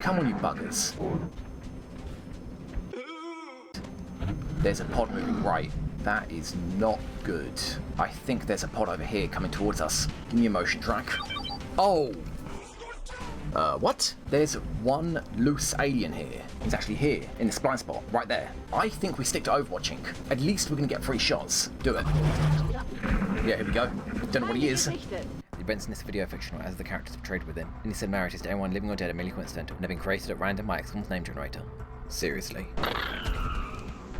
Come on, you buggers. There's a pod moving right. That is not good. I think there's a pod over here coming towards us. Give me a motion track. Oh! What? There's one loose alien here. He's actually here, in this blind spot, right there. I think we stick to overwatching. At least we're gonna get 3 shots. Do it. Yeah, here we go. Don't know what he is. The events in this video are fictional, as the characters portrayed within. Any similarities to anyone living or dead are merely coincidental and have been created at random by XCOM's name generator. Seriously.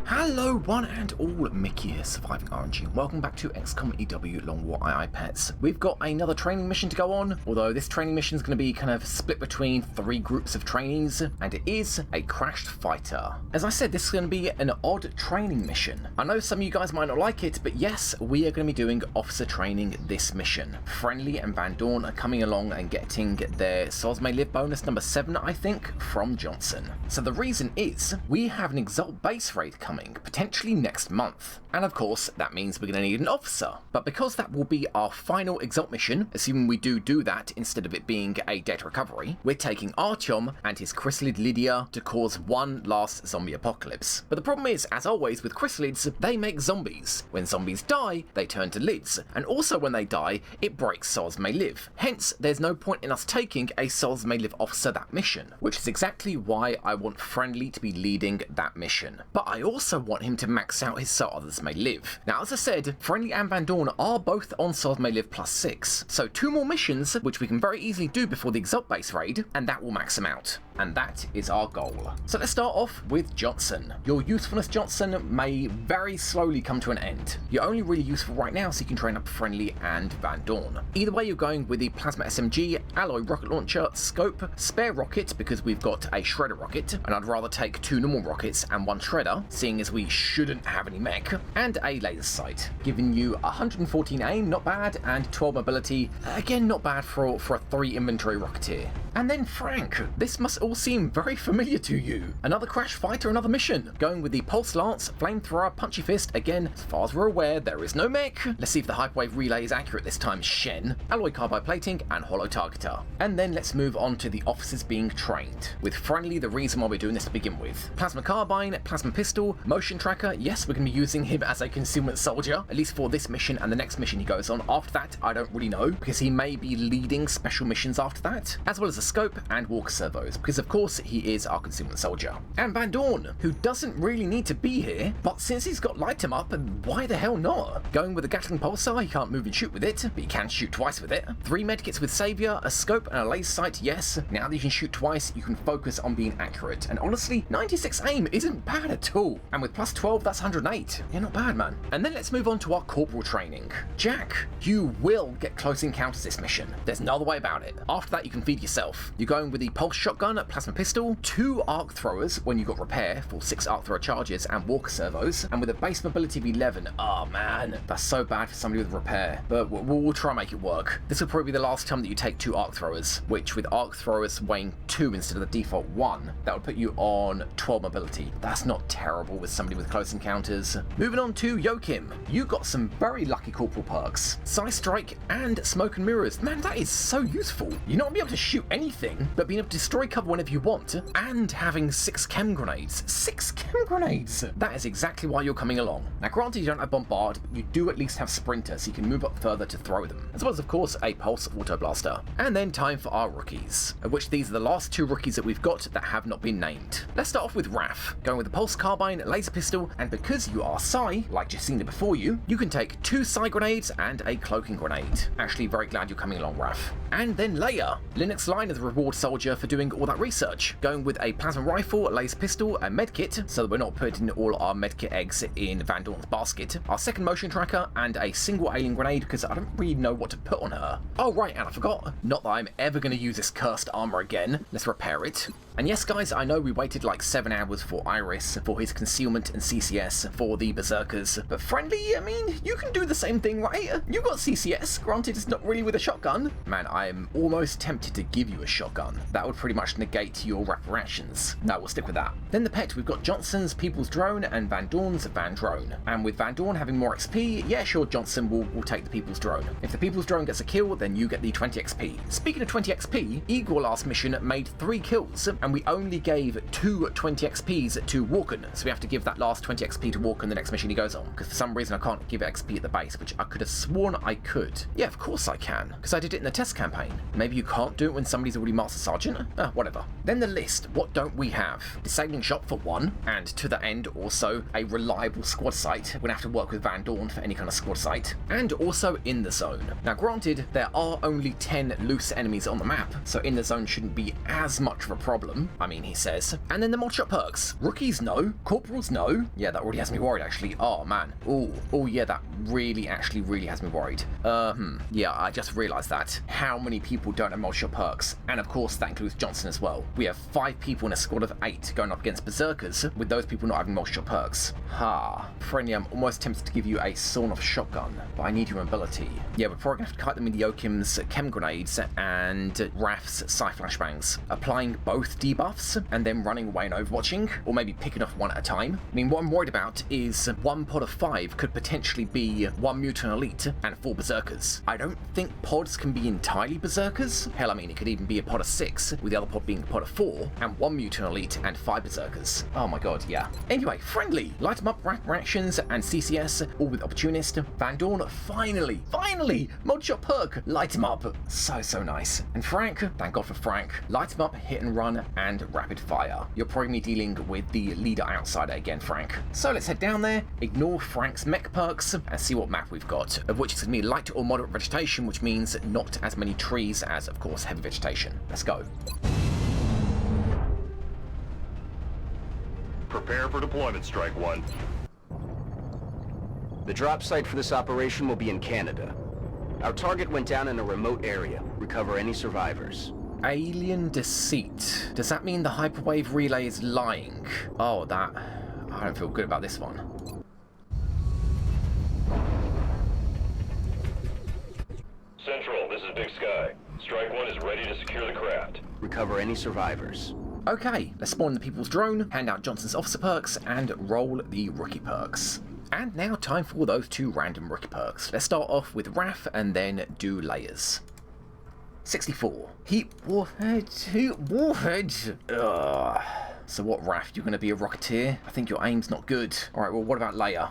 Hello one and all, Mickey here, Surviving RNG, and welcome back to XCOM EW Long War II Pets. We've got another training mission to go on, although this training mission is going to be kind of split between 3 groups of trainees, and it is a crashed fighter. As I said, this is going to be an odd training mission. I know some of you guys might not like it, but yes, we are going to be doing officer training this mission. Friendly and Van Dorn are coming along and getting their Soz May Live bonus number 7, I think, from Johnson. So the reason is, we have an Exalt base raid coming, potentially next month. And of course, that means we're going to need an officer. But because that will be our final Exalt mission, assuming we do that instead of it being a data recovery, we're taking Artyom and his chrysalid Lydia to cause one last zombie apocalypse. But the problem is, as always with chrysalids, they make zombies. When zombies die, they turn to lids. And also when they die, it breaks Soz May Live. Hence, there's no point in us taking a Soz May Live officer that mission, which is exactly why I want Friendly to be leading that mission. But I also want him to max out his Soz May Live. Now, as I said, Friendly and Van Dorn are both on Soz May Live +6, so 2 more missions, which we can very easily do before the Exalt base raid, and that will max them out. And that is our goal. So let's start off with Johnson. Your usefulness, Johnson, may very slowly come to an end. You're only really useful right now so you can train up Friendly and Van Dorn. Either way, you're going with the Plasma SMG, Alloy Rocket Launcher, Scope, Spare Rocket, because we've got a Shredder Rocket, and I'd rather take 2 normal rockets and 1 Shredder, seeing as we shouldn't have any mech, and a laser sight, giving you 114 aim, not bad, and 12 mobility, again not bad for a 3 inventory rocketeer. And then Frank, this must all seem very familiar to you. Another crash fighter, another mission, going with the Pulse Lance, Flamethrower, Punchy Fist, again, as far as we're aware, there is no mech. Let's see if the Hyperwave Relay is accurate this time, Shen, Alloy Carbide Plating, and Hollow Targeter. And then let's move on to the officers being trained. With Friendly, the reason why we're doing this to begin with. Plasma Carbine, Plasma Pistol, Motion Tracker, yes, we're going to be using him as a concealment soldier, at least for this mission and the next mission he goes on. After that, I don't really know, because he may be leading special missions after that, as well as a Scope and Walker Servos, because of course he is our concealment soldier. And Van Dorn, who doesn't really need to be here, but since he's got Light Him Up, why the hell not? Going with a Gatling Pulsar, he can't move and shoot with it, but he can shoot twice with it. 3 medkits with Savior, a Scope and a laser sight, yes. Now that you can shoot twice, you can focus on being accurate, and honestly, 96 aim isn't bad at all. And with +12, that's 108. Yeah, not bad, man. And then let's move on to our corporal training. Jack, you will get close encounters this mission. There's no other way about it. After that, you can feed yourself. You're going with the Pulse Shotgun, Plasma Pistol, 2 Arc Throwers when you got Repair for 6 Arc Thrower charges and Walker Servos, and with a base mobility of 11. Oh man, that's so bad for somebody with Repair, but we'll try and make it work. This will probably be the last time that you take 2 Arc Throwers, which with Arc Throwers weighing 2 instead of the default 1, that would put you on 12 mobility. That's not terrible with somebody with close encounters. Moving on to Joachim, you got some very lucky corporal perks. Size Strike and Smoke and Mirrors. Man, that is so useful. You're not going to be able to shoot anything, but being able to destroy cover whenever you want, and having 6 chem grenades. 6 chem grenades! That is exactly why you're coming along. Now granted you don't have Bombard, but you do at least have Sprinter, so you can move up further to throw them, as well as of course a Pulse Auto Blaster. And then time for our rookies, of which these are the last 2 rookies that we've got that have not been named. Let's start off with Raph, going with the Pulse Carbine, Laser Pistol, and because you are Psi, like just seen it before you can take 2 Psi grenades and a Cloaking Grenade. Actually very glad you're coming along, Raph. And then Leia, Linux Line as the reward soldier for doing all that research, going with a Plasma Rifle, a Laser Pistol, a Medkit, so that we're not putting all our Medkit eggs in Van Dorn's basket, our second Motion Tracker, and a single Alien Grenade because I don't really know what to put on her. Oh right, and I forgot, not that I'm ever going to use this cursed armor again, let's repair it. And yes guys, I know we waited like 7 hours for Iris, for his concealment and CCS, for the Berserkers, but Friendly, I mean, you can do the same thing, right? You got CCS, granted it's not really with a shotgun. Man, I'm almost tempted to give you a shotgun. That would pretty much negate your reparations. No, we'll stick with that. Then the pet, we've got Johnson's People's Drone and Van Dorn's Van Drone. And with Van Dorn having more XP, yeah sure, Johnson will take the People's Drone. If the People's Drone gets a kill, then you get the 20 XP. Speaking of 20 XP, Igor last mission made 3 kills, and and we only gave 2 20 XPs to Walken, so we have to give that last 20 XP to Walken the next mission he goes on, because for some reason I can't give XP at the base, which I could have sworn I could. Yeah, of course I can, because I did it in the test campaign. Maybe you can't do it when somebody's already Master Sergeant? Whatever. Then the list, what don't we have? Disabling shot for 1, and to the end also a reliable squad site. We're going to have to work with Van Dorn for any kind of squad site, and also in the zone. Now granted, there are only 10 loose enemies on the map, so in the zone shouldn't be as much of a problem, I mean, he says. And then the mod shot perks. Rookies, no. Corporals, no. Yeah, that already has me worried, actually. Oh, man. Oh, yeah, that really has me worried. Yeah, I just realised that. How many people don't have mod shot perks? And of course, that includes Johnson as well. We have 5 people in a squad of 8 going up against Berserkers, with those people not having mod shot perks. Ha. Friendly, I'm almost tempted to give you a sawn-off shotgun, but I need your mobility. Yeah, we're probably going to have to kite them with Yoakim's chem grenades and Raf's Psy flashbangs, applying both debuffs and then running away and overwatching, or maybe picking off one at a time. I mean, what I'm worried about is 1 pod of 5 could potentially be 1 mutant elite and 4 berserkers. I don't think pods can be entirely berserkers. Hell, I mean, it could even be a pod of 6, with the other pod being a pod of 4, and 1 mutant elite and 5 berserkers. Oh my god, yeah. Anyway, friendly, light 'em up reactions and CCS, all with opportunist. Van Dorn, finally, mod shot perk, light him up. So nice. And Frank, thank god for Frank, light him up, hit and run, and rapid fire. You're probably dealing with the leader outsider again, Frank. So let's head down there, ignore Frank's mech perks, and see what map we've got, of which it's going to be light or moderate vegetation, which means not as many trees as, of course, heavy vegetation. Let's go. Prepare for deployment, Strike 1. The drop site for this operation will be in Canada. Our target went down in a remote area. Recover any survivors. Alien Deceit. Does that mean the hyperwave relay is lying? Oh, that... I don't feel good about this one. Central, this is Big Sky. Strike 1 is ready to secure the craft. Recover any survivors. Okay, let's spawn the people's drone, hand out Johnson's officer perks, and roll the rookie perks. And now time for those 2 random rookie perks. Let's start off with Raf and then do layers. 64. Heat Warhead. Ugh. So what, Raf? You're going to be a rocketeer? I think your aim's not good. Alright, well, what about layer?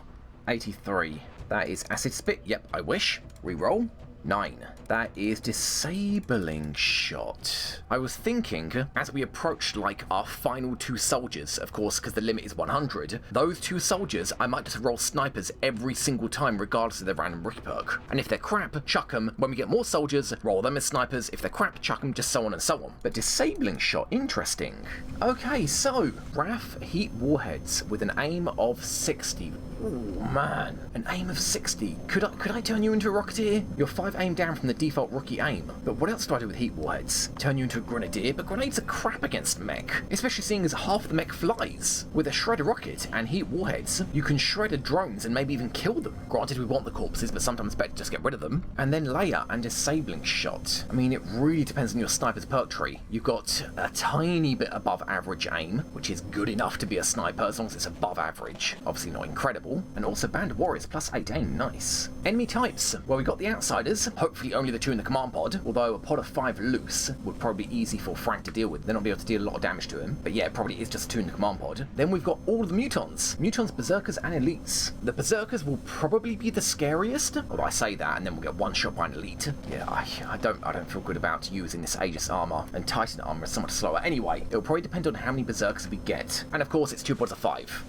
83. That is acid spit. Yep, I wish. Reroll. 9. That is disabling shot. I was thinking, as we approached like our final 2 soldiers, of course, because the limit is 100, those 2 soldiers, I might just roll snipers every single time, regardless of their random rookie perk. And if they're crap, chuck them. When we get more soldiers, roll them as snipers. If they're crap, chuck them, just so on and so on. But disabling shot, interesting. Okay, so, Raf heat warheads with an aim of 60. Oh man, an aim of 60. Could I turn you into a rocketeer? You're 5 aim down from the default rookie aim. But what else do I do with heat warheads? Turn you into a grenadier? But grenades are crap against mech, especially seeing as half the mech flies. With a shredder rocket and heat warheads, you can shredder drones and maybe even kill them. Granted, we want the corpses, but sometimes better just get rid of them. And then layer and disabling shot. I mean, it really depends on your sniper's perk tree. You've got a tiny bit above average aim, which is good enough to be a sniper as long as it's above average. Obviously not incredible. And also Band of Warriors plus 8 aim, nice. Enemy types, well, we got the outsiders, hopefully only the 2 in the command pod, although a pod of 5 loose would probably be easy for Frank to deal with. They're not be able to deal a lot of damage to him, but yeah, it probably is just 2 in the command pod. Then we've got all of the mutants, berserkers and elites. The berserkers will probably be the scariest, although I say that and then we'll get one shot by an elite. Yeah, I don't feel good about using this Aegis armor, and Titan armor is so much slower. Anyway, it'll probably depend on how many berserkers we get, and of course it's 2 pods of 5.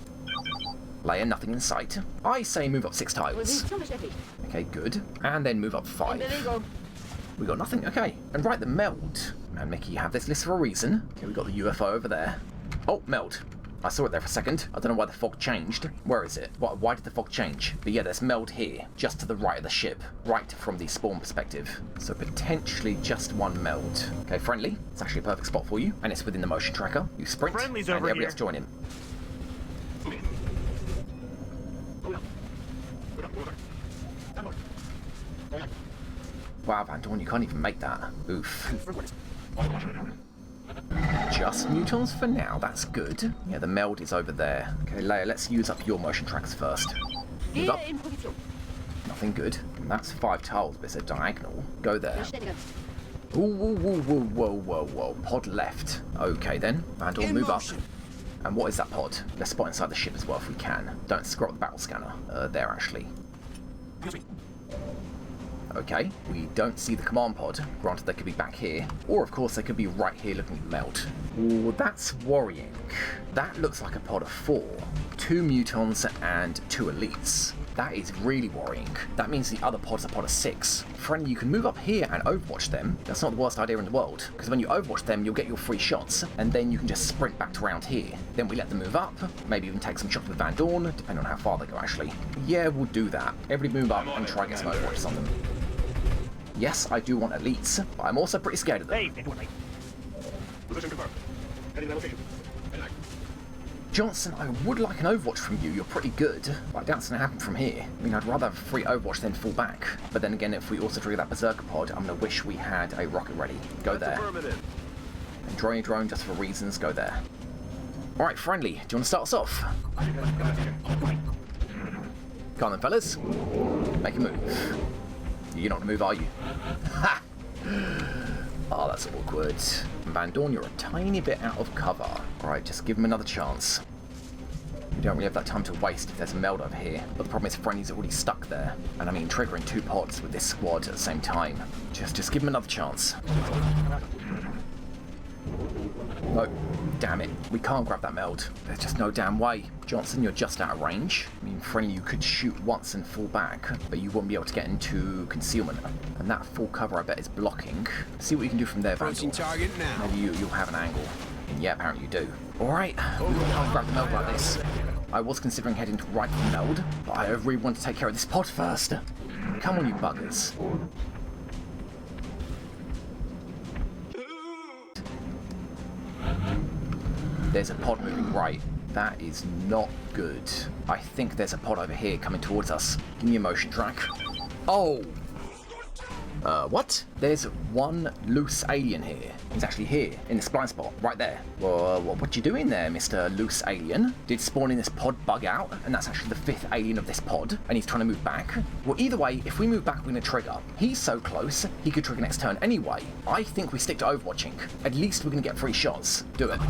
Layer, nothing in sight. I say move up 6 tiles. Okay, good. And then move up 5. We got nothing, okay. And right, the meld. Man, Mickey, you have this list for a reason. Okay, we got the UFO over there. Oh, meld. I saw it there for a second. I don't know why the fog changed. Where is it? Why did the fog change? But yeah, there's meld here, just to the right of the ship, right from the spawn perspective. So potentially just 1 meld. Okay, friendly. It's actually a perfect spot for you, and it's within the motion tracker. You sprint, Friendly's and over everybody here. else join in. Wow, Van Dorn, you can't even make that. Oof. Just mutons for now, that's good. Yeah, the meld is over there. Okay, Leia, let's use up your motion trackers first. Move up. Nothing good. That's 5 tiles, but it's a diagonal. Go there. Ooh, whoa, whoa, whoa, whoa, whoa, whoa. Pod left. Okay then. Vandal, move up. And what is that pod? Let's spot inside the ship as well if we can. Don't screw up the battle scanner. There, actually. Okay, we don't see the command pod. Granted, they could be back here. Or, of course, they could be right here looking at Meld. Ooh, that's worrying. That looks like a pod of 4. 2 mutons and 2 elites. That is really worrying. That means the other pod's a pod of 6. Friendly, you can move up here and overwatch them. That's not the worst idea in the world, because when you overwatch them, you'll get your free shots, and then you can just sprint back to around here. Then we let them move up, maybe even take some shots with Van Dorn, depending on how far they go, actually. Yeah, we'll do that. Everybody move up and try and get some overwatches on them. Yes, I do want elites, but I'm also pretty scared of them. Position confirmed. Heading that location. Johnson, I would like an overwatch from you. You're pretty good. But I doubt it's going to happen from here. I mean, I'd rather have a free overwatch than fall back. But then again, if we also trigger that berserker pod, I'm going to wish we had a rocket ready. Go there. And drone your drone just for reasons, go there. Alright, friendly, do you want to start us off? Come on then, fellas. Make a move. You're not going to move, are you? Ha! Oh, that's awkward. Van Dorn, you're a tiny bit out of cover. Alright, just give him another chance. We don't really have that time to waste if there's a meld over here. But the problem is Frenny's already stuck there. And I mean, triggering 2 pods with this squad at the same time. Just give him another chance. Oh, damn it. We can't grab that meld. There's just no damn way. Johnson, you're just out of range. I mean, Frenny, you could shoot once and fall back, but you wouldn't be able to get into concealment. And that full cover, I bet, is blocking. See what you can do from there, Van Dorn. Target now. Maybe you'll have an angle. And yeah, apparently you do. Alright, we can't grab the meld like this. I was considering heading to right for the meld, but I really want to take care of this pod first. Come on, you buggers. There's a pod moving right. That is not good. I think there's a pod over here coming towards us. Give me a motion track. Oh! What? There's one loose alien here. He's actually here, in this blind spot, right there. Well, what you doing there, Mr. Loose Alien? Did spawning this pod bug out, and that's actually the 5th alien of this pod, and he's trying to move back? Well, either way, if we move back, we're going to trigger. He's so close, he could trigger next turn anyway. I think we stick to overwatching. At least we're going to get 3 shots. Do it.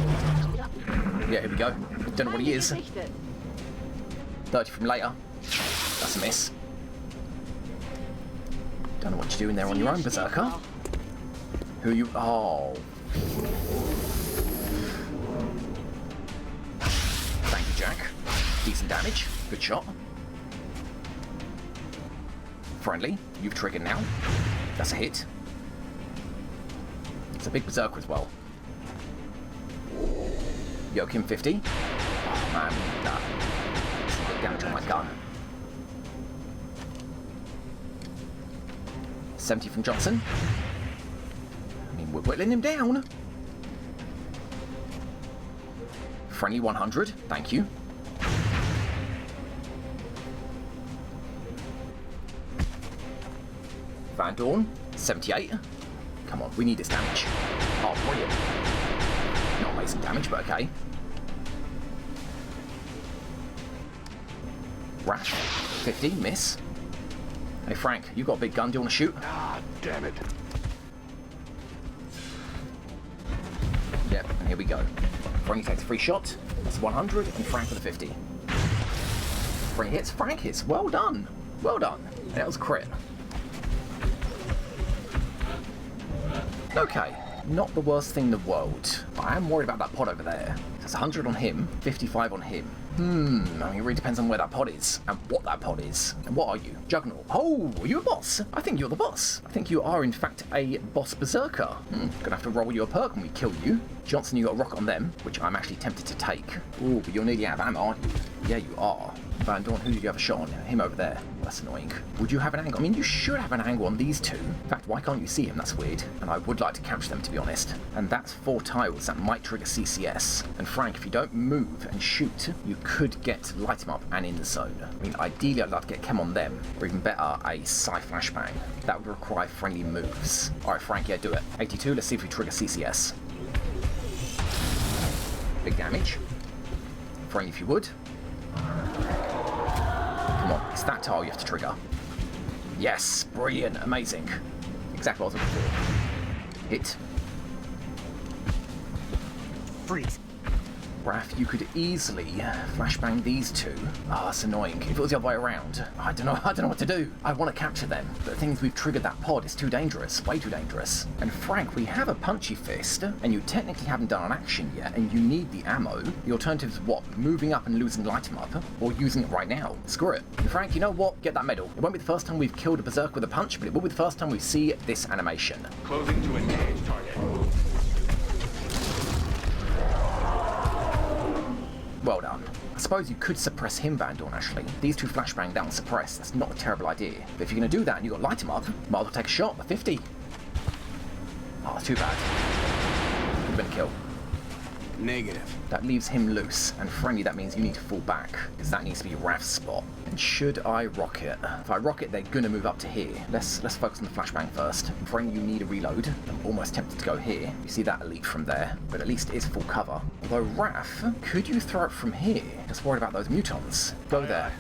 Yeah, here we go. Don't know what he is. 30 from later. That's a miss. Don't know what you're doing there on your own, Berserker. Who are you? Oh. Thank you, Jack. Decent damage. Good shot. Friendly. You've triggered now. That's a hit. It's a big Berserker as well. Joachim 50. Oh man, that's a big damage on my gun. 70 from Johnson. I mean, we're whittling him down. Friendly 100, thank you. Van Dorn, 78. Come on, we need this damage. Oh, brilliant. Not amazing damage, but okay. Rash, 50, miss. Hey Frank, you got a big gun, do you want to shoot? Ah, damn it. Yep, and here we go. Frank takes a free shot, that's 100, and Frank with a 50. Frank hits, well done. Well done. That was a crit. Okay, not the worst thing in the world. I am worried about that pod over there. That's 100 on him, 55 on him. I mean, it really depends on where that pod is, and what that pod is. And what are you? Juggernaut. Oh, are you a boss? I think you're the boss. I think you are, in fact, a boss berserker. Gonna have to roll you a perk when we kill you. Johnson, you got a rocket on them, which I'm actually tempted to take. Ooh, but you're nearly out of ammo, aren't you? Yeah, you are. Van Dorn, who did you have a shot on? Him over there. That's annoying. Would you have an angle? I mean, you should have an angle on these two. In fact, why can't you see him? That's weird. And I would like to capture them, to be honest. And that's 4 tiles. That might trigger CCS. And Frank, if you don't move and shoot, you could get light him up and in the zone. I mean, ideally, I'd like to get Chem on them. Or even better, a Psi Flashbang. That would require friendly moves. Alright, Frank, yeah, do it. 82, let's see if we trigger CCS. Big damage. Friendly if you would. Come on, it's that tile you have to trigger. Yes, brilliant, amazing. Exactly what I was looking for. Hit. Freeze. Raph, you could easily flashbang these two. Ah, it's annoying. If it was the other way around, I don't know what to do. I want to capture them, but the thing is we've triggered that pod. It's too dangerous, way too dangerous. And Frank, we have a punchy fist, and you technically haven't done an action yet, and you need the ammo. The alternative is what? Moving up and losing light him up, or using it right now. Screw it. And Frank, you know what? Get that medal. It won't be the first time we've killed a berserk with a punch, but it will be the first time we see this animation. Closing to engage target. Well done. I suppose you could suppress him, Van Dorn, actually. These two flashbang down suppress. That's not a terrible idea. But if you're going to do that and you've got light him up, might as well take a shot. A 50. Oh, that's too bad. You've been a kill. Negative. That leaves him loose, and friendly, that means you need to fall back, because that needs to be Raph's spot. And should I rocket? If I rocket, they're gonna move up to here. Let's focus on the flashbang first. Friendly, you need a reload. I'm almost tempted to go here. You see that elite from there, but at least it is full cover. Although Raph, could you throw it from here? Just worried about those mutons. Go there.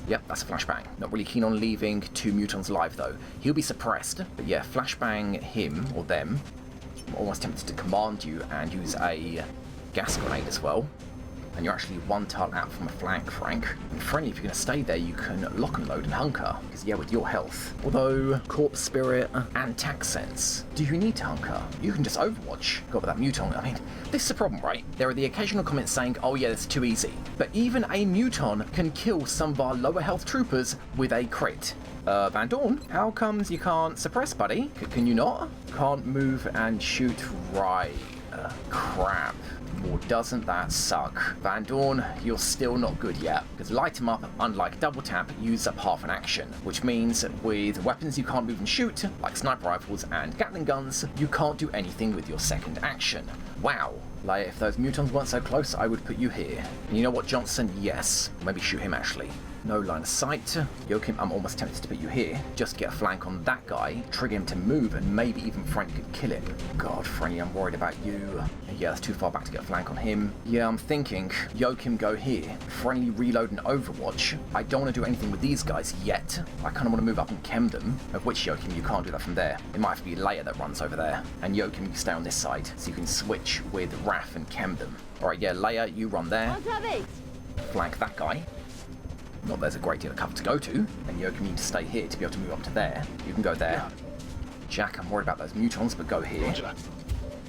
Yep, that's a flashbang. Not really keen on leaving two mutons alive though. He'll be suppressed, but yeah, flashbang him or them. I'm almost tempted to command you and use a gas grenade as well. And you're actually one tile out from a flank, Frank. And friendly, if you're going to stay there, you can lock and load and hunker. Because yeah, with your health. Although, Corpse Spirit and Tax Sense, do you need to hunker? You can just Overwatch. Got with that muton. I mean, this is the problem, right? There are the occasional comments saying, oh yeah, it's too easy. But even a muton can kill some of our lower health troopers with a crit. Van Dorn, how comes you can't suppress, buddy? Can you not? Can't move and shoot, right. Crap. Or doesn't that suck? Van Dorn, you're still not good yet, because light him up, unlike double tap, use up half an action, which means with weapons you can't move and shoot, like sniper rifles and Gatling guns, you can't do anything with your second action. Wow. Like, if those mutons weren't so close, I would put you here. And you know what, Johnson? Yes. Maybe shoot him, actually. No line of sight. Joachim, I'm almost tempted to put you here. Just get a flank on that guy, trigger him to move, and maybe even Frank could kill him. God, Franny, I'm worried about you. Yeah, that's too far back to get a flank on him. Yeah, I'm thinking Joachim go here. Friendly reload and Overwatch. I don't want to do anything with these guys yet. I kind of want to move up and chem them, of which Joachim, you can't do that from there. It might have to be Leia that runs over there. And Joachim, you stay on this side, so you can switch with Raph and chem them. Alright, yeah, Leia, you run there. Flank that guy. Not there's a great deal of cover to go to, and Joachim need to stay here to be able to move up to there. You can go there. Jack, I'm worried about those mutons, but go here.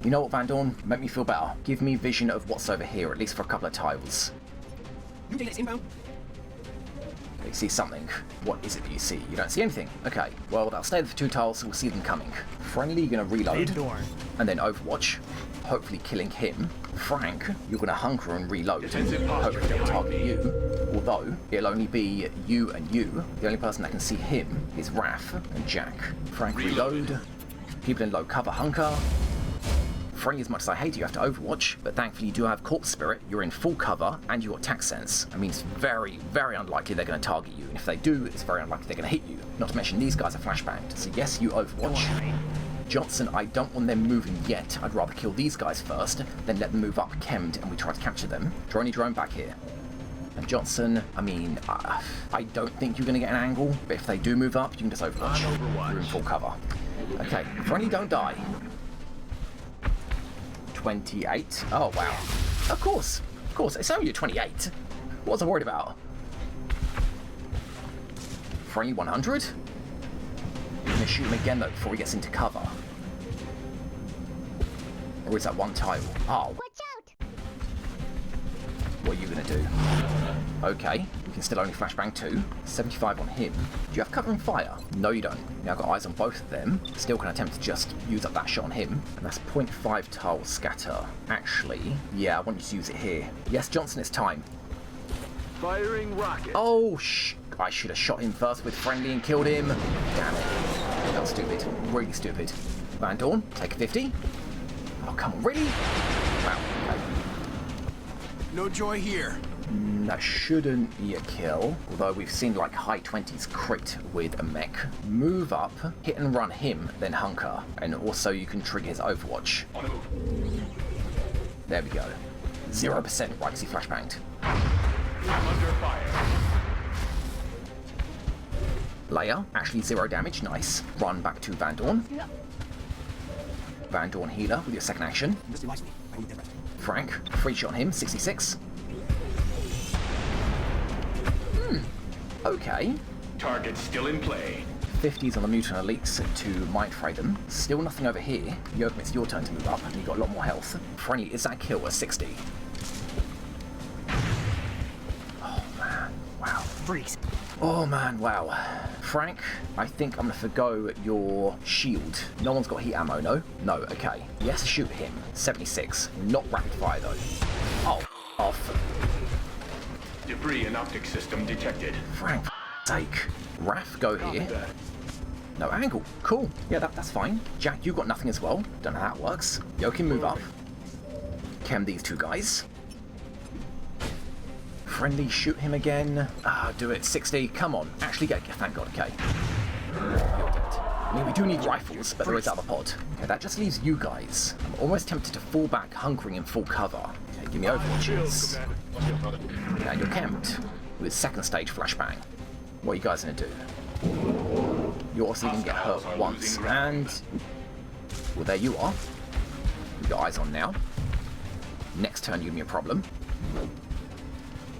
You know what, Van Dorn? Make me feel better. Give me vision of what's over here, at least for a couple of tiles. You see something. What is it that you see? You don't see anything. Okay, well, they'll stay there for 2 tiles, so we'll see them coming. Friendly, you're going to reload. And then Overwatch. Hopefully killing him. Frank, you're going to hunker and reload. Hopefully they'll target you. Although, it'll only be you and you. The only person that can see him is Raph and Jack. Frank, reload. People in low cover, hunker. Friendly, as much as I hate it, you have to Overwatch, but thankfully you do have Corpse Spirit, you're in full cover, and you've got Tax Sense. I mean, it's very, very unlikely they're going to target you, and if they do, it's very unlikely they're going to hit you. Not to mention, these guys are flashbanged, so yes, you Overwatch. Johnson, I don't want them moving yet. I'd rather kill these guys first, then let them move up chemmed, and we try to capture them. Drone drone back here. And Johnson, I mean, I don't think you're going to get an angle, but if they do move up, you can just Overwatch. You're in full cover. Okay, Friendly, don't die. 28. Oh, wow. Of course. It's only 28. What was I worried about? Friendly 100? I'm going to shoot him again, though, before he gets into cover. Or is that one tile? Oh. Watch out! What are you going to do? Okay, we can still only flashbang 2. 75 on him. Do you have cover and fire? No, you don't. Now I've got eyes on both of them. Still can attempt to just use up that shot on him. And that's 0.5 tile scatter. Actually, yeah, I want you to use it here. Yes, Johnson, it's time. Firing rocket. Oh, I should have shot him first with Friendly and killed him. Damn it. That was stupid. Really stupid. Van Dorn, take a 50. Oh, come on, really? Wow, okay. No joy here. That shouldn't be a kill, although we've seen like high 20s crit with a mech. Move up, hit and run him, then hunker. And also you can trigger his Overwatch. There we go. 0%, right, because he flashbanged. Under fire. Leia, actually 0 damage, nice. Run back to Van Dorn. Van Dorn healer with your second action. Mr. Wisely, I need that rest. Frank, free shot on him, 66. Okay. Target still in play. 50s on the mutant elites to mind fray them. Still nothing over here. Joachim, it's your turn to move up, and you've got a lot more health. Friendly, is that kill at 60? Oh man, wow. Freeze. Oh man, wow. Frank, I think I'm gonna forgo your shield. No one's got heat ammo, no? No, okay. Yes, shoot him. 76. Not rapid fire though. Oh, off. Debris and optic system detected. Frank, sake. Raph, go here. No angle. Cool. Yeah, that's fine. Jack, you got nothing as well. Don't know how that works. Joachim, move up. Chem these two guys. Friendly, shoot him again. Ah, do it. 60. Come on. Actually get. Thank God. Okay. You're dead. I mean, we do need rifles, but there is other pod. Okay, that just leaves you guys. I'm almost tempted to fall back, hunkering in full cover. Okay, give me overwatches. And you're camped with second stage flashbang. What are you guys gonna do? You're also gonna get hurt once, and well, there you are. You've got eyes on now. Next turn, you give me a problem.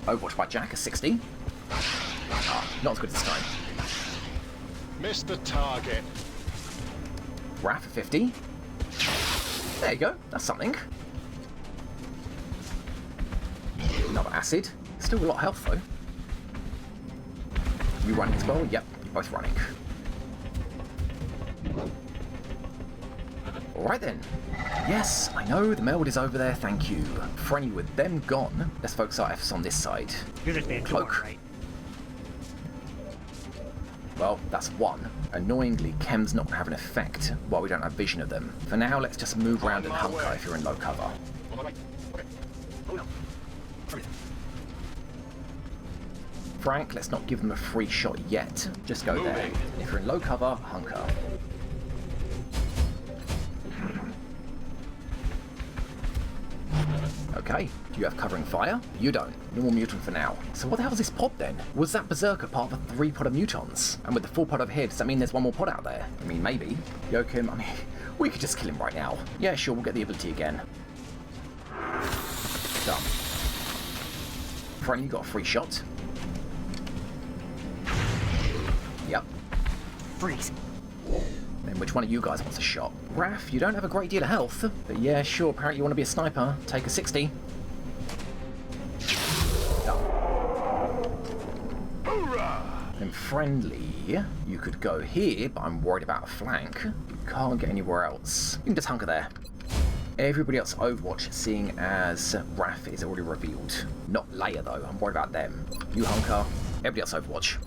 Overwatch by Jack at 60. Ah, not as good this time. Missed the target. Raph at 50. There you go. That's something. Another acid. Still a lot of health though. You running as well? Yep, you're both running. Alright then. Yes, I know, the meld is over there, thank you. Friendly, with them gone, let's focus our efforts on this side. You're just being Cloak. right? Well, that's one. Annoyingly, Chem's not going to have an effect while we don't have vision of them. For now, let's just move around and hunker if you're in low cover. On my right. Okay. Oh no. Frank, let's not give them a free shot yet. Just go there. And if you're in low cover, hunker. Okay, do you have covering fire? You don't. Normal mutant for now. So what the hell is this pod then? Was that Berserker part of a 3-pod of mutons? And with the 4-pod over here, does that mean there's one more pod out there? I mean, maybe. Joachim, I mean, we could just kill him right now. Yeah, sure, we'll get the ability again. Done. Friend, you got a free shot. Yep. Freeze. Then which one of you guys wants a shot? Raph, you don't have a great deal of health, but yeah, sure, apparently you want to be a sniper. Take a 60. Done. Then friendly, you could go here, but I'm worried about a flank. You can't get anywhere else. You can just hunker there. Everybody else Overwatch, seeing as Raph is already revealed. Not Leia though, I'm worried about them. You hunker, everybody else Overwatch.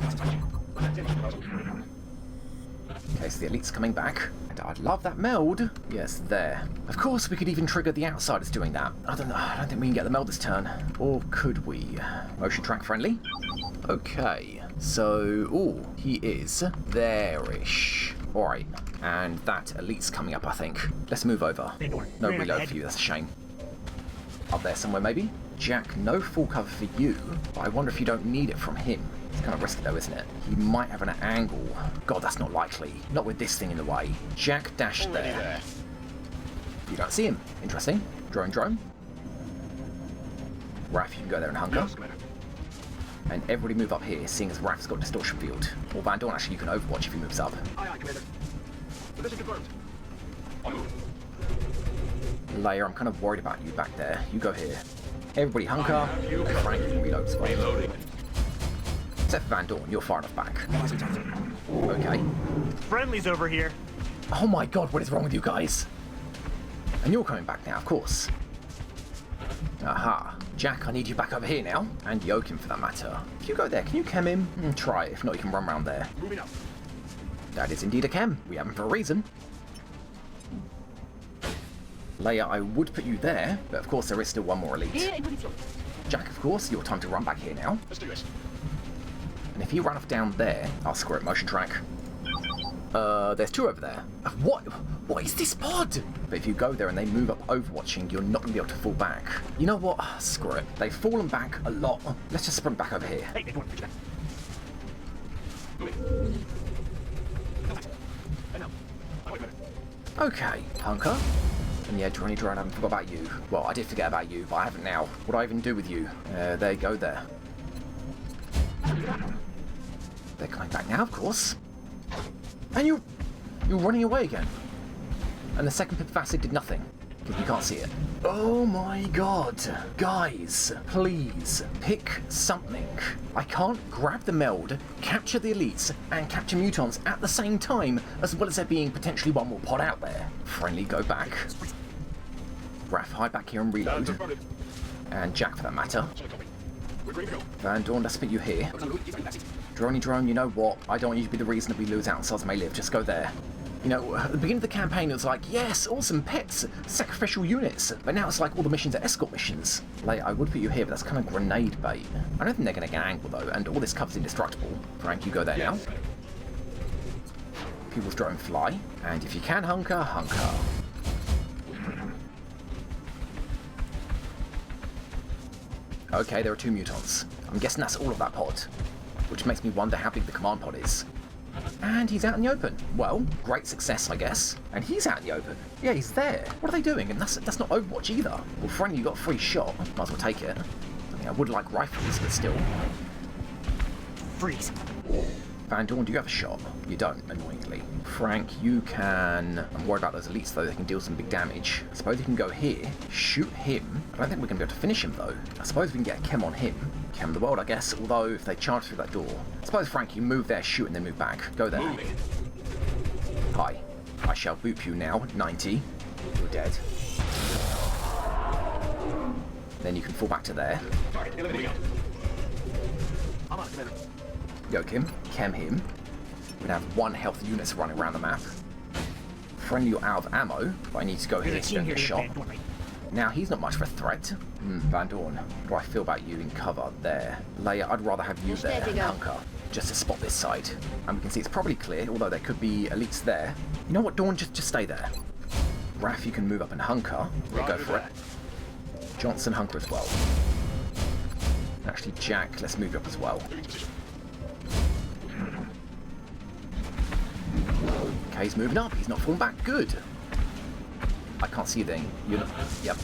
Okay, so the elite's coming back. And I'd love that meld. Yes, there. Of course, we could even trigger the outsiders doing that. I don't know. I don't think we can get the meld this turn. Or could we? Motion track friendly. Okay. So, ooh, he is there-ish. Alright. And that elite's coming up, I think. Let's move over. No reload for you, that's a shame. Up there somewhere, maybe? Jack, no full cover for you. But I wonder if you don't need it from him. It's kind of risky though, isn't it? He might have an angle. God, that's not likely. Not with this thing in the way. Jack dashed there. You don't see him. Interesting. Drone. Raph, you can go there and hunker. And everybody move up here, seeing as Raph's got distortion field. Or Van Dorn, actually, you can overwatch if he moves up. Aye, Commander. Position confirmed. On move. Leia, I'm kind of worried about you back there. You go here. Everybody hunker. Frank, you can reload as well. Reloading. Except for Van Dorn, you're far enough back. Okay. Friendly's over here. Oh my god, what is wrong with you guys? And you're coming back now, of course. Aha. Jack, I need you back over here now. And Joachim, for that matter. If you go there, can you chem him? Try it. If not, you can run around there. Moving up. That is indeed a chem. We have him for a reason. Leia, I would put you there, but of course there is still one more elite. Jack, of course, your time to run back here now. Let's do this. And if you run off down there, I'll screw it, motion track. There's two over there. What is this pod? But if you go there and they move up overwatching, you're not going to be able to fall back. You know what? Screw it. They've fallen back a lot. Let's just sprint back over here. Hey, they want to reach Okay, Hunker. And yeah, Johnny Drone, I haven't forgot about you. Well, I did forget about you, but I haven't now. What do I even do with you? There you go, there. They're coming back now, of course. And you're running away again. And the second pip of acid did nothing, because you can't see it. Oh my god. Guys, please, pick something. I can't grab the meld, capture the elites, and capture mutons at the same time, as well as there being potentially one more pod out there. Friendly, go back. Raph, hide back here and reload. And Jack, for that matter. Van Dorn, let's put you here. Droney Drone, you know what? I don't want you to be the reason that we lose out and Soz may live. Just go there. You know, at the beginning of the campaign, it was like, yes, awesome pets, sacrificial units. But now it's like all the missions are escort missions. Like, I would put you here, but that's kind of grenade bait. I don't think they're going to get angle, though, and all this cover's indestructible. Frank, you go there now. People's drone fly. And if you can hunker, hunker. Okay, there are 2 mutons. I'm guessing that's all of that pod. Which makes me wonder how big the command pod is. And he's out in the open. Well, great success, I guess. And he's out in the open. Yeah, he's there. What are they doing? And that's not Overwatch either. Well, friendly, you got a free shot. Might as well take it. I mean, I would like rifles, but still. Freeze. Van Dorn, do you have a shot? You don't, annoyingly. Frank, you can... I'm worried about those elites, though. They can deal some big damage. I suppose you can go here, shoot him. I don't think we're going to be able to finish him, though. I suppose we can get a chem on him. Chem the world, I guess, although if they charge through that door... I suppose, Frank, you move there, shoot, and then move back. Go there. Moving. Hi. I shall boop you now. 90. You're dead. Then you can fall back to there. Yoke him, chem him. We're gonna have 1 health units running around the map. Friendly, you're out of ammo, but I need to go here to get a shot. Now, he's not much of a threat. Van Dorn, what do I feel about you in cover there? Leia, I'd rather have you there than Hunker, just to spot this side. And we can see it's probably clear, although there could be elites there. You know what, Dorn, just stay there. Raph, you can move up and hunker. We'll go for it. Johnson, hunker as well. Actually, Jack, let's move up as well. Okay, he's moving up. He's not falling back. Good. I can't see anything. You're not... Yep.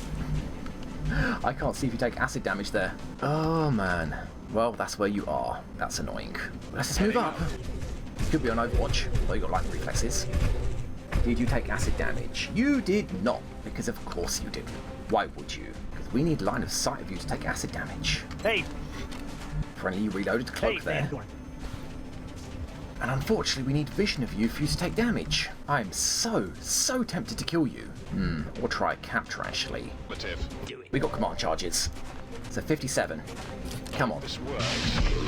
I can't see if you take acid damage there. Oh, man. Well, that's where you are. That's annoying. Let's just move up. You could be on Overwatch, although you got lightning reflexes. Did you take acid damage? You did not, because of course you didn't. Why would you? Because we need line of sight of you to take acid damage. Hey! Friendly reloaded cloak there. And unfortunately, we need vision of you for you to take damage. I'm so tempted to kill you. Or try a capture, actually. We got command charges. So 57. Come on. This works.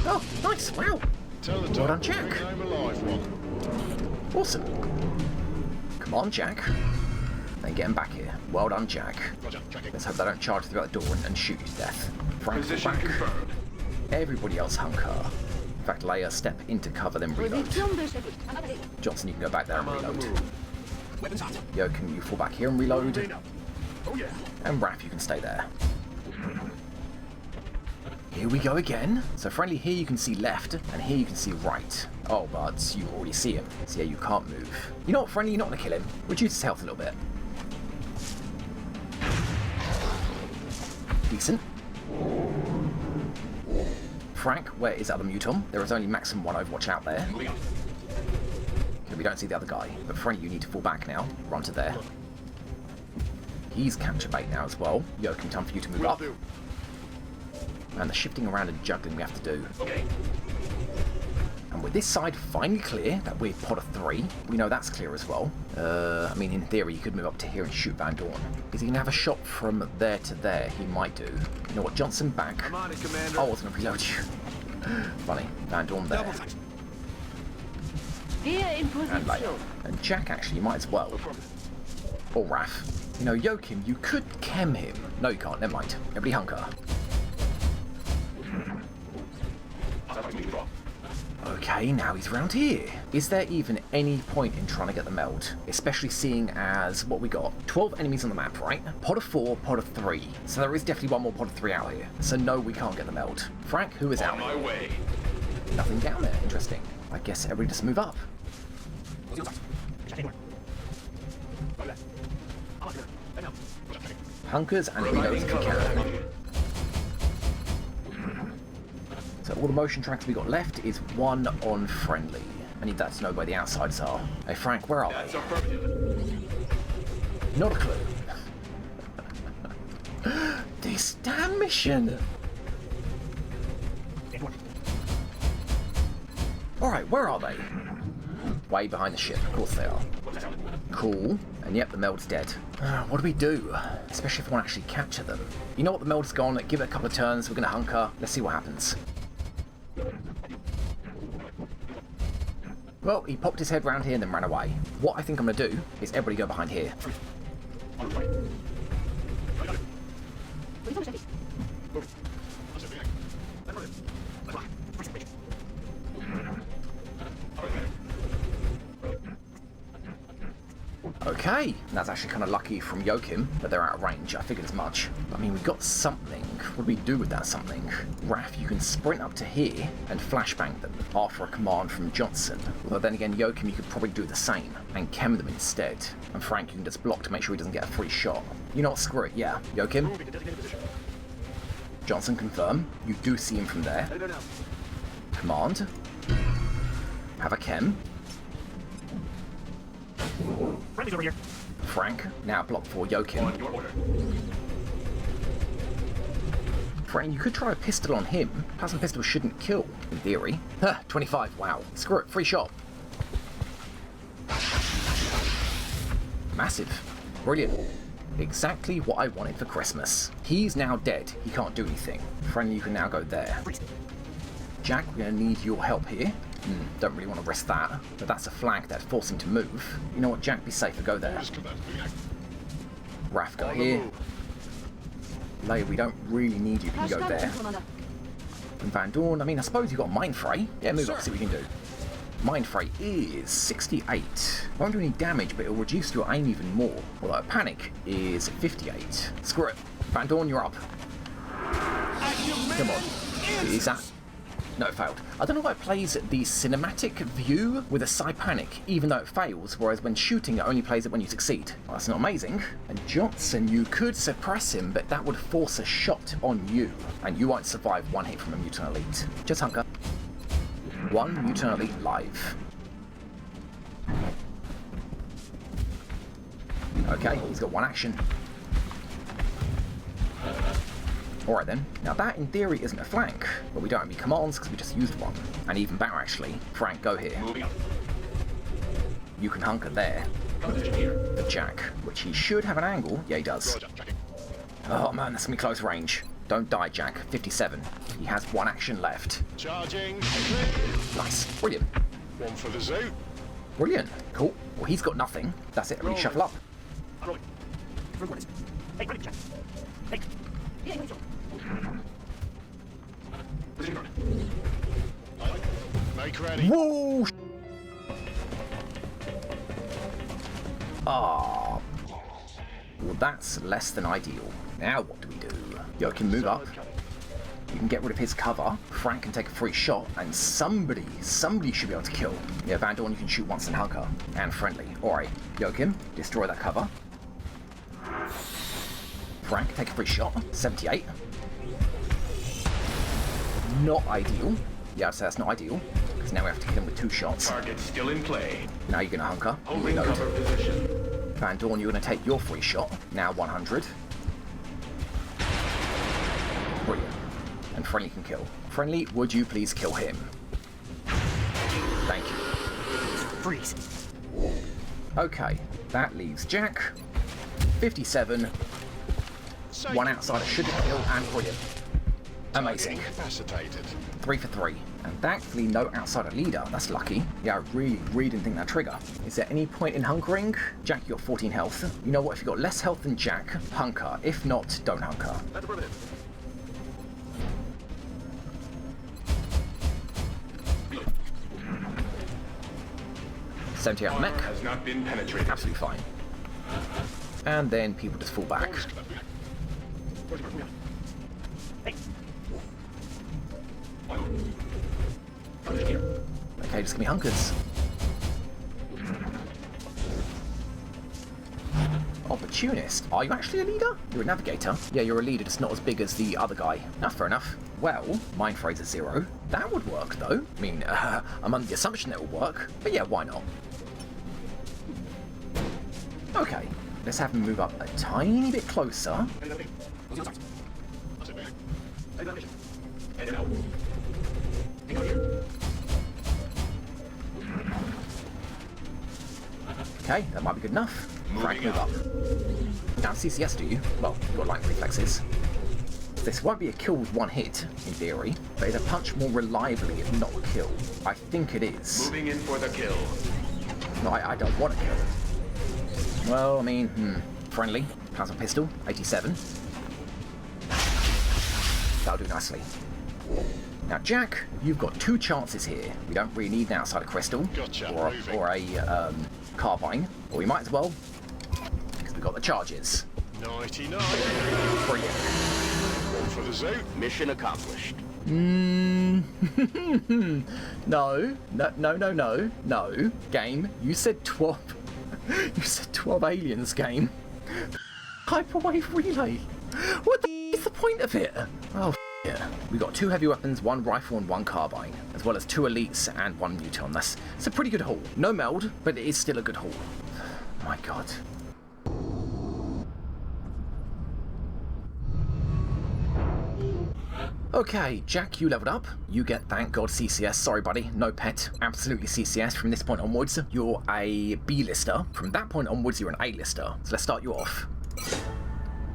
Oh, nice. Wow. Tell the Well done, doctor Jack. I'm alive, Ron. Awesome. Come on, Jack. Then get him back here. Well done, Jack. Roger, tracking. Let's hope they don't charge through that door and shoot you to death. Frank, Position back. confirmed. Everybody else hunker. In fact, Leia, step into cover, then reload. Johnson, you can go back there and reload. Yo, can you fall back here and reload? Oh yeah. And Raph, you can stay there. Here we go again. So friendly, here you can see left, and here you can see right. Oh, but you already see him, so yeah, you can't move. You know what, friendly, you're not going to kill him. Reduce his health a little bit. Decent. Frank, where is other muton? There is only maximum 1 Overwatch out there. Okay, we don't see the other guy, but friendly, you need to fall back now. Run to there. He's capture bait now as well. Yoking, time for you to move up. And the shifting around and juggling we have to do. Okay. And with this side finally clear, that weird pod of 3, we know that's clear as well. I mean, in theory, you could move up to here and shoot Van Dorn. Is he going to have a shot from there to there? He might do. You know what, Johnson, back. I'm on it, Commander. Oh, I was going to reload you. Funny. Van Dorn there. And Leia. And Jack, actually, you might as well. Or Raph. You know, Joachim, you could chem him. No, you can't. Never mind. Everybody hunker. Okay, now he's around here. Is there even any point in trying to get the meld? Especially seeing as, what we got? 12 enemies on the map, right? Pod of 4, pod of 3. So there is definitely one more pod of 3 out here. So no, we can't get the meld. Frank, who is out? On my way. Nothing down there. Interesting. I guess everybody just move up. hunkers and reloads if you can. So all the motion tracks we got left is one on friendly. I need that to know where the outsiders are. Hey Frank, where are That's they? affirmative. Not a clue. This damn mission! Alright, where are they? Way behind the ship, of course they are. Cool. And yep, the meld's dead. What do we do? Especially if we want to actually capture them. You know what, the meld's gone, give it a couple of turns, we're gonna hunker, let's see what happens. Well, he popped his head round here and then ran away. What I think I'm gonna do is everybody go behind here. On the right. I got it. Moving. I'll set the egg. That's right. That's right. Okay, that's actually kind of lucky from Joachim that they're out of range. I figured as much. I mean, we got something. What do we do with that something? Raph, you can sprint up to here and flashbang them after a command from Johnson. Although then again, Joachim, you could probably do the same and chem them instead. And Frank, you can just block to make sure he doesn't get a free shot. You know what, screw it, yeah. Joachim? Moving to designated position. Johnson, confirm. You do see him from there. Headed there now. Command. Have a chem. Friendly's over here. Frank, now block for Joachim. On your order. Frank, you could try a pistol on him. Plasma pistol shouldn't kill, in theory. Huh, 25, wow. Screw it, free shot. Massive. Brilliant. Exactly what I wanted for Christmas. He's now dead. He can't do anything. Friend, you can now go there. Jack, we're going to need your help here. Don't really want to risk that, but that's a flank that'd force him to move. You know what, Jack, be safer, go there. Raph, go here. Leia, we don't really need you, can you go there? And Van Dorn, I mean, I suppose you got Mind Fray. Yeah, move up, see what we can do. Mind Fray is 68. Won't do any damage, but it'll reduce your aim even more. Although Panic is 58. Screw it. Van Dorn, you're up. Come on. Is that... No, it failed. I don't know why it plays the cinematic view with a Psy-Panic, even though it fails, whereas when shooting it only plays it when you succeed. Well, that's not amazing. And Johnson, you could suppress him, but that would force a shot on you, and you won't survive one hit from a Mutant Elite. Just hunker. One Mutant Elite live. Okay, he's got one action. Alright then, now that in theory isn't a flank, but we don't have any commands because we just used one. And even better actually, Frank, go here. Moving up. You can hunker there. Position here. The Jack, which he should have an angle. Yeah, he does. Roger. Tracking. Oh man, that's gonna be close range. Don't die, Jack. 57. He has one action left. Charging. Nice. Brilliant. One for the zoo. Brilliant. Cool. Well, he's got nothing. That's it. Everybody shuffle up. Rolling. Hey, ready, Jack. Hey. Position order. Make ready. Whoa! Ah. Well, that's less than ideal. Now what do we do? Yo, can move up. You can get rid of his cover. Frank can take a free shot, and somebody should be able to kill. Yeah, Van Dorn, you can shoot once and hunker. And friendly. Alright, Joachim, destroy that cover. Frank, take a free shot. 78. Not ideal. Yeah, I'd say that's not ideal. Because now we have to kill him with 2 shots. Target still in play. Now you're going to hunker. Holding Reload. cover position. Van Dorn, you're going to take your free shot. Now 100. Brilliant. And Friendly can kill. Friendly, would you please kill him? Thank you. Freeze. Okay, that leaves Jack. 57. One outsider should kill, and brilliant. Amazing. Incapacitated. 3 for 3. And thankfully no outsider leader. That's lucky. Yeah, I really didn't think that trigger. Is there any point in hunkering? Jack, you got 14 health. You know what, if you got less health than Jack, hunker. If not, don't hunker. That's affirmative. 70 out mech. Has not been penetrated. Absolutely fine. And then people just fall back. Hey. Okay, just give me hunkers. Oh, but opportunist. Are you actually a leader? You're a navigator. Yeah, you're a leader, just not as big as the other guy. That's fair enough. Well, mind phrase is 0. That would work, though. I mean, I'm under the assumption it will work. But yeah, why not? Okay, let's have him move up a tiny bit closer. Okay, that might be good enough. Frank, move up. Now, CCS, do you? Well, you've got lightning reflexes. This won't be a kill with one hit, in theory, but is a punch more reliably if not a kill? I think it is. Moving in for the kill. No, I don't want to kill it. Well, I mean, friendly. Plasma pistol, 87. That'll do nicely. Now, Jack, you've got 2 chances here. We don't really need an outside crystal Gotcha, or a carbine, or we might as well, because we've got the charges. 99. Brilliant. One for the zoo. Mission accomplished. No. Game, you said 12. You said 12 aliens, game. Hyperwave relay. What the is the point of it? Oh, yeah. We got 2 heavy weapons, 1 rifle and 1 carbine, as well as 2 elites and 1 muton. It's a pretty good haul. No meld, but it is still a good haul. My God. Okay, Jack, you leveled up. You get, thank God, CCS. Sorry, buddy, no pet. Absolutely CCS. From this point onwards, you're a B-lister. From that point onwards, you're an A-lister. So let's start you off.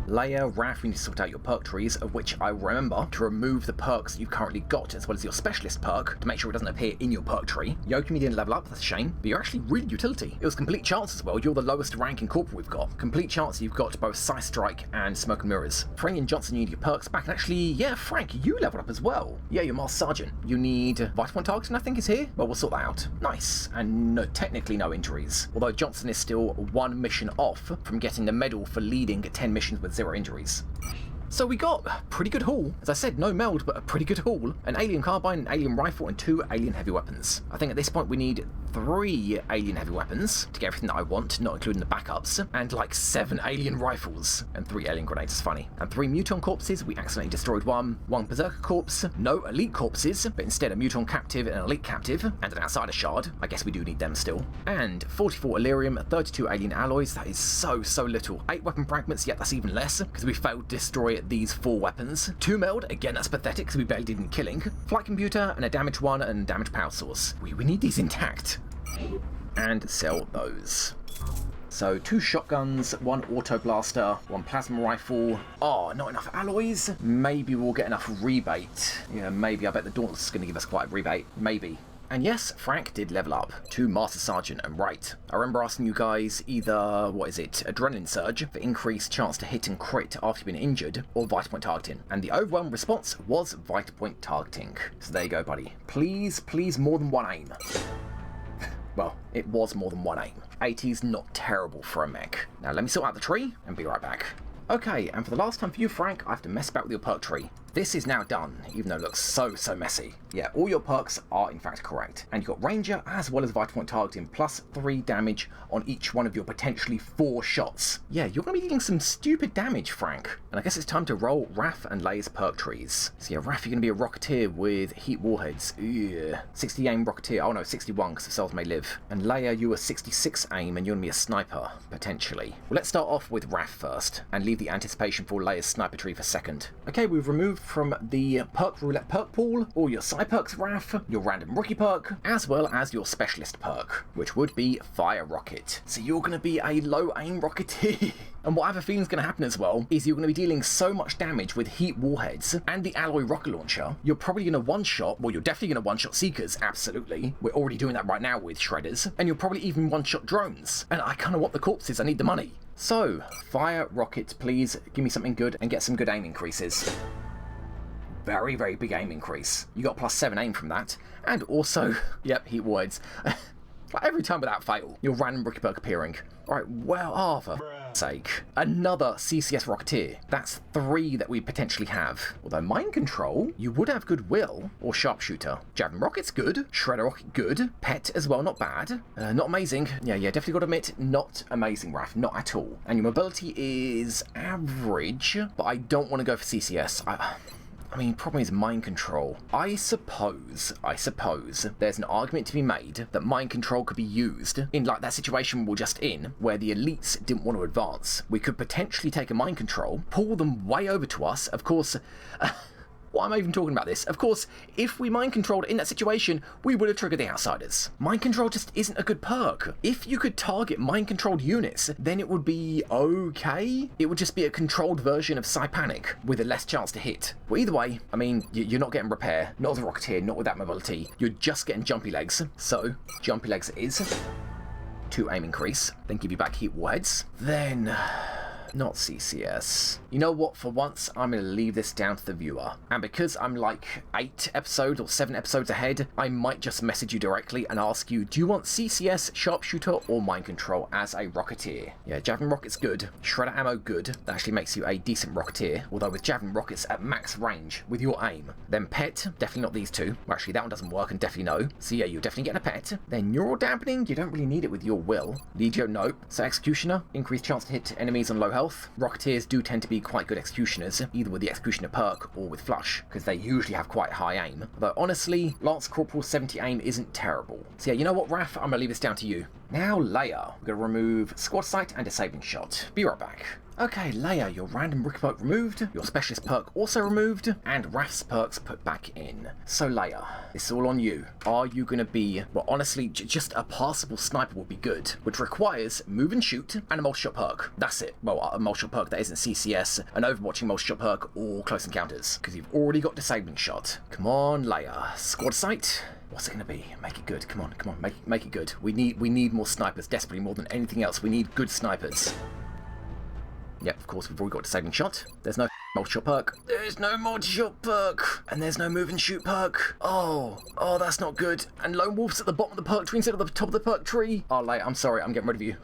Leia, Raph, we need to sort out your perk trees, of which I remember to remove the perks that you've currently got, as well as your specialist perk, to make sure it doesn't appear in your perk tree. Yokomi didn't level up, that's a shame, but you're actually really utility. It was complete chance as well, you're the lowest ranking corporal we've got. Complete chance you've got both Sight Strike and Smoke and Mirrors. Frank and Johnson, you need your perks back, and actually, yeah, Frank, you leveled up as well. Yeah, you're Master Sergeant. You need Vital Point Targeting, I think is here. Well, we'll sort that out. Nice, and no, technically no injuries. Although Johnson is still 1 mission off from getting the medal for leading 10 missions with 0 injuries. So we got a pretty good haul. As I said, no meld, but a pretty good haul. An alien carbine, an alien rifle, and 2 alien heavy weapons. I think at this point we need 3 alien heavy weapons to get everything that I want, not including the backups, and like 7 alien rifles, and 3 alien grenades, it's funny. And 3 muton corpses, we accidentally destroyed 1 berserker corpse, no elite corpses, but instead a muton captive and an elite captive, and an outsider shard. I guess we do need them still. And 44 Illyrium, 32 alien alloys, that is so little. 8 weapon fragments, yet that's even less, because we failed to destroy these 4 weapons. 2 meld, again that's pathetic because we barely did any killing. Flight computer and a damaged one and damaged power source. We need these intact. And sell those. So 2 shotguns, 1 auto blaster, 1 plasma rifle. Oh, not enough alloys. Maybe we'll get enough rebate. Yeah, maybe. I bet the Dauntless is going to give us quite a rebate. Maybe. And yes, Frank did level up to Master Sergeant, and right. I remember asking you guys either, Adrenaline Surge for increased chance to hit and crit after you've been injured, or Vital Point Targeting. And the overwhelming response was Vital Point Targeting. So there you go, buddy. Please, more than 1 aim. Well, it was more than 1 aim. 80's not terrible for a mech. Now let me sort out the tree, and be right back. Okay, and for the last time for you, Frank, I have to mess about with your perk tree. This is now done, even though it looks so messy. Yeah, all your perks are in fact correct. And you've got Ranger as well as Vital Point Targeting, plus 3 damage on each one of your potentially 4 shots. Yeah, you're going to be dealing some stupid damage, Frank. And I guess it's time to roll Raph and Leia's perk trees. So yeah, Raph, you're going to be a Rocketeer with Heat Warheads. Ugh. 60 aim Rocketeer, oh no, 61 because the cells may live. And Leia, you are 66 aim and you're going to be a Sniper, potentially. Well, let's start off with Raph first, and leave the anticipation for Leia's Sniper tree for second. Okay, we've removed from the perk roulette perk pool all your side perks, Raph, your random rookie perk, as well as your specialist perk, which would be Fire Rocket. So you're going to be a low aim Rocketeer. And what I have a feeling is going to happen as well is you're going to be dealing so much damage with Heat Warheads and the Alloy Rocket Launcher, you're probably going to one-shot, well, you're definitely going to one-shot Seekers, absolutely. We're already doing that right now with Shredders. And you'll probably even one-shot drones. And I kind of want the corpses, I need the money. So, Fire Rocket, please give me something good and get some good aim increases. Very big aim increase. You got +7 aim from that. And also, yep, Heat Warheads. Like every time without fail, your random rookie perk appearing. Alright, well, Arthur. sake. Another CCS Rocketeer. That's 3 that we potentially have. Although Mind Control, you would have Goodwill or Sharpshooter. Javelin Rocket's good. Shredder Rocket, good. Pet as well, not bad. Not amazing. Yeah, definitely got to admit, not amazing, Raph. Not at all. And your mobility is average, but I don't want to go for CCS. I mean, problem is mind control. I suppose there's an argument to be made that mind control could be used in like that situation we're just in, where the elites didn't want to advance. We could potentially take a mind control, pull them way over to us. Of course, why am I even talking about this? Of course, if we mind controlled in that situation, we would have triggered the outsiders. Mind control just isn't a good perk. If you could target mind controlled units, then it would be okay. It would just be a controlled version of Panic with a less chance to hit. Well, either way, I mean, you're not getting repair, not with a Rocketeer, not with that mobility. You're just getting jumpy legs. So, jumpy legs it is. 2 aim increase, then give you back heat warheads. Then not CCS. You know what? For once, I'm going to leave this down to the viewer. And because I'm like 8 episodes or 7 episodes ahead, I might just message you directly and ask you, do you want CCS, Sharpshooter, or Mind Control as a Rocketeer? Yeah, Javelin Rocket's good. Shredder Ammo, good. That actually makes you a decent Rocketeer. Although with Javelin Rockets at max range with your aim. Then Pet, definitely not these 2. Well, actually, that one doesn't work and definitely no. So yeah, you're definitely getting a Pet. Then Neural Dampening, you don't really need it with your will. Legio, nope. So Executioner, increased chance to hit enemies on low health. Rocketeers do tend to be quite good executioners, either with the Executioner perk or with Flush, because they usually have quite high aim. Though honestly, Lance Corporal 70 aim isn't terrible. So yeah, you know what, Raph? I'm gonna leave this down to you. Now, Leia. We're gonna remove Squad Sight and Disabling Shot. Be right back. Okay, Leia, your random rookie perk removed, your specialist perk also removed, and Raph's perks put back in. So Leia, it's all on you. Are you going to be, well honestly, just a passable sniper would be good, which requires move and shoot and a multi-shot perk. That's it. Well, a multi-shot perk that isn't CCS, an overwatching multi-shot perk, or close encounters, because you've already got Disabling Shot. Come on, Leia. Squad Sight. What's it going to be? Make it good. Come on, make it good. We need more snipers, desperately more than anything else. We need good snipers. Yep, of course, we've already got Disabling Shot. There's no multi-shot perk. There's no multi-shot perk. And there's no move and shoot perk. Oh, that's not good. And Lone Wolf's at the bottom of the perk tree instead of the top of the perk tree. Oh, Leia, I'm sorry, I'm getting rid of you.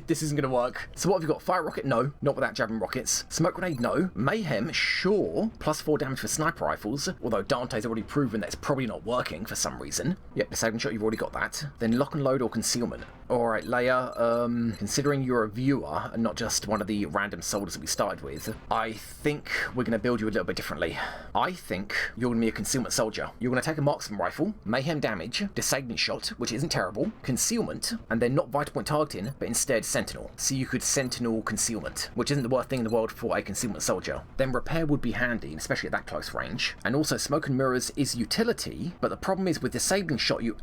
This isn't going to work. So what have you got? Fire Rocket? No. Not without Javelin Rockets. Smoke Grenade? No. Mayhem? Sure. +4 damage for Sniper Rifles. Although Dante's already proven that it's probably not working for some reason. Yep, Disabling Shot, you've already got that. Then Lock and Load or Concealment. Alright, Leia, considering you're a viewer and not just one of the random soldiers that we started with, I think we're going to build you a little bit differently. I think you're going to be a Concealment Soldier. You're going to take a Marksman Rifle, Mayhem Damage, Disabling Shot, which isn't terrible, Concealment, and then not Vital Point Targeting, but instead Sentinel. So you could Sentinel Concealment, which isn't the worst thing in the world for a Concealment Soldier. Then Repair would be handy, especially at that close range. And also Smoke and Mirrors is utility, but the problem is with Disabling Shot, you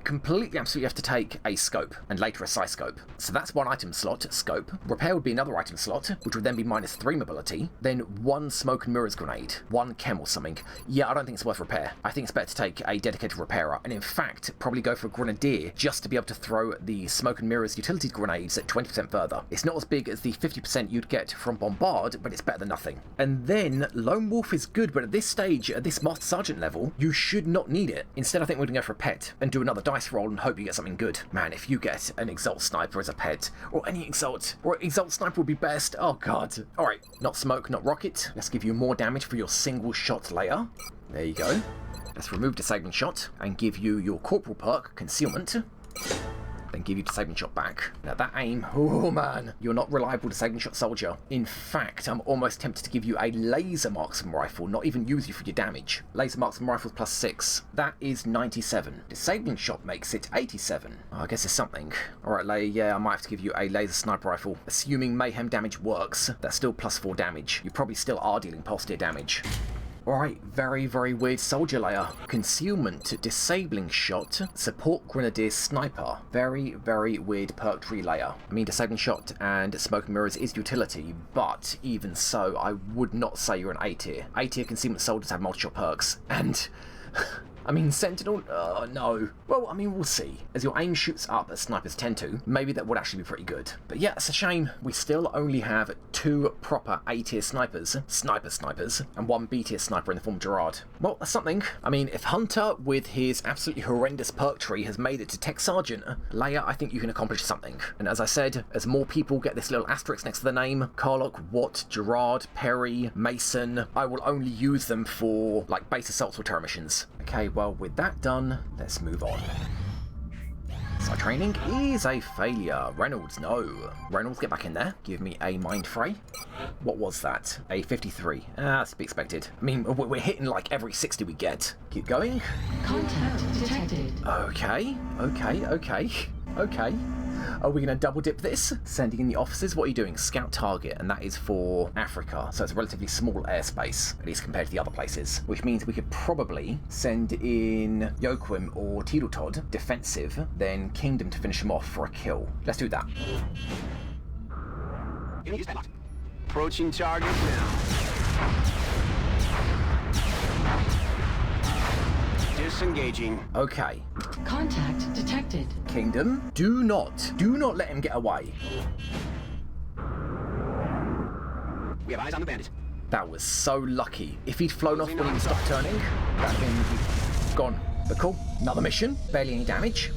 completely have to take a Scope, and later a Sight Scope. So that's 1 item slot, Scope. Repair would be another item slot, which would then be -3 mobility. Then 1 Smoke and Mirrors Grenade, 1 Chem or something. Yeah, I don't think it's worth Repair. I think it's better to take a dedicated Repairer, and in fact, probably go for a Grenadier, just to be able to throw the Smoke and Mirrors utility grenades at 20% further. It's not as big as the 50% you'd get from Bombard, but it's better than nothing. And then Lone Wolf is good, but at this stage, at this Master Sergeant level, you should not need it. Instead, I think we're going to go for a Pet and do another dice roll and hope you get something good. Man, if you get an Exalt Sniper as a Pet, or any Exalt, or Exalt Sniper would be best. Oh god. Alright, not Smoke, not Rocket. Let's give you more damage for your single shot layer. There you go. Let's remove Disabling Shot and give you your Corporal perk, Concealment. Then give you Disabling Shot back. Now that aim, oh man, you're not reliable Disabling Shot soldier. In fact, I'm almost tempted to give you a Laser Marksman Rifle, not even use you for your damage. Laser Marksman Rifles +6. That is 97. Disabling Shot makes it 87. Oh, I guess it's something. Alright, Leia, yeah, I might have to give you a Laser Sniper Rifle. Assuming Mayhem damage works, that's still +4 damage. You probably still are dealing pulse tier damage. Alright, very, very weird soldier layer. Concealment, Disabling Shot, Support Grenadier Sniper. Very, very weird perk tree layer. I mean, Disabling Shot and Smoke and Mirrors is utility, but even so, I would not say you're an A tier. A tier Concealment soldiers have multi-shot perks, and I mean, Sentinel? No. Well, I mean, we'll see. As your aim shoots up, as snipers tend to, maybe that would actually be pretty good. But yeah, it's a shame. We still only have 2 proper A-tier snipers, snipers, and 1 B-tier sniper in the form of Gerard. Well, that's something. I mean, if Hunter, with his absolutely horrendous perk tree, has made it to Tech Sergeant, Leia, I think you can accomplish something. And as I said, as more people get this little asterisk next to the name, Carlock, Watt, Gerard, Perry, Mason, I will only use them for, like, base assaults or terror missions. Okay, well, with that done, let's move on. Site training is a failure. Reynolds, no. Reynolds, get back in there. Give me a mind fray. What was that? A 53. That's to be expected. I mean, we're hitting like every 60 we get. Keep going. Contact detected. Okay. Are we going to double dip this? Sending in the officers? What are you doing? Scout target, and that is for Africa. So it's a relatively small airspace, at least compared to the other places. Which means we could probably send in Joachim or Teedletod, defensive, then Kingdom to finish them off for a kill. Let's do that. Approaching target now. Disengaging. Okay. Contact detected. Kingdom, do not let him get away. We have eyes on the bandit. That was so lucky. If he'd flown off when he stopped turning, that'd have been gone. But cool. Another mission. Barely any damage.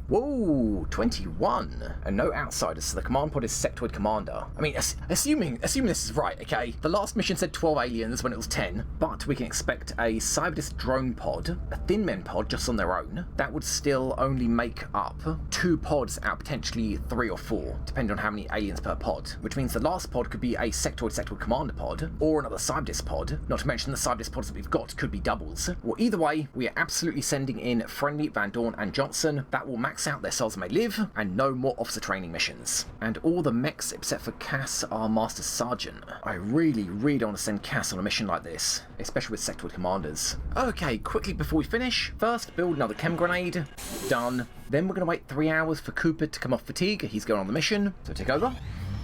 Whoa, 21. And no outsiders, so the command pod is Sectoid Commander. I mean, assuming this is right, okay? The last mission said 12 aliens when it was 10, but we can expect a Cyberdisc drone pod, a Thin Men pod just on their own. That would still only make up 2 pods out of potentially 3 or 4, depending on how many aliens per pod, which means the last pod could be a Sectoid Commander pod, or another Cyberdisc pod, not to mention the Cyberdisc pods that we've got could be doubles. Well, either way, we are absolutely sending in Friendly, Van Dorn, and Johnson. That will max out their Souls May Live, and no more officer training missions. And all the mechs except for Cass are Master Sergeant. I really want to send Cass on a mission like this, especially with Sectoid Commanders. Okay, quickly before we finish, first build another chem grenade. Done. Then we're going to wait 3 hours for Cooper to come off fatigue. He's going on the mission, so take over.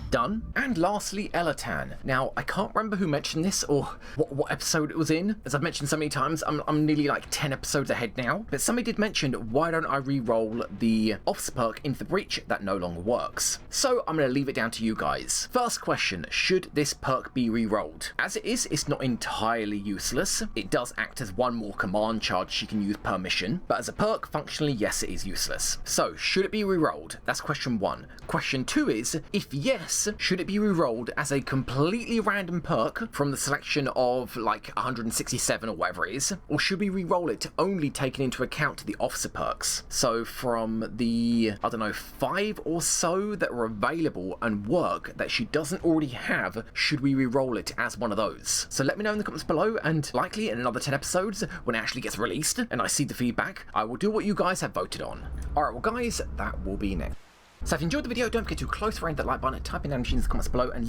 Done. And lastly, Elatan. Now, I can't remember who mentioned this or what episode it was in. As I've mentioned so many times, I'm nearly like 10 episodes ahead now. But somebody did mention, why don't I re-roll the officer perk into the breach? That no longer works. So I'm going to leave it down to you guys. First question, should this perk be re-rolled? As it is, it's not entirely useless. It does act as 1 more command charge she can use per mission. But as a perk, functionally, yes, it is useless. So, should it be re-rolled? That's question 1. Question 2 is, if yes, should it be re-rolled as a completely random perk from the selection of like 167 or whatever it is, or should we re-roll it only taking into account the officer perks? So from the, I don't know, 5 or so that are available and work that she doesn't already have, should we re-roll it as one of those? So let me know in the comments below, and likely in another 10 episodes when it actually gets released and I see the feedback, I will do what you guys have voted on. Alright, well guys, that will be next. So if you enjoyed the video, don't forget to close friend that like button, type in machines in the comments below, and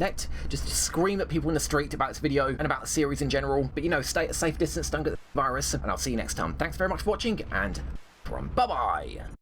just scream at people in the street about this video and about the series in general. But you know, stay at a safe distance, don't get the virus, and I'll see you next time. Thanks very much for watching, and bye-bye!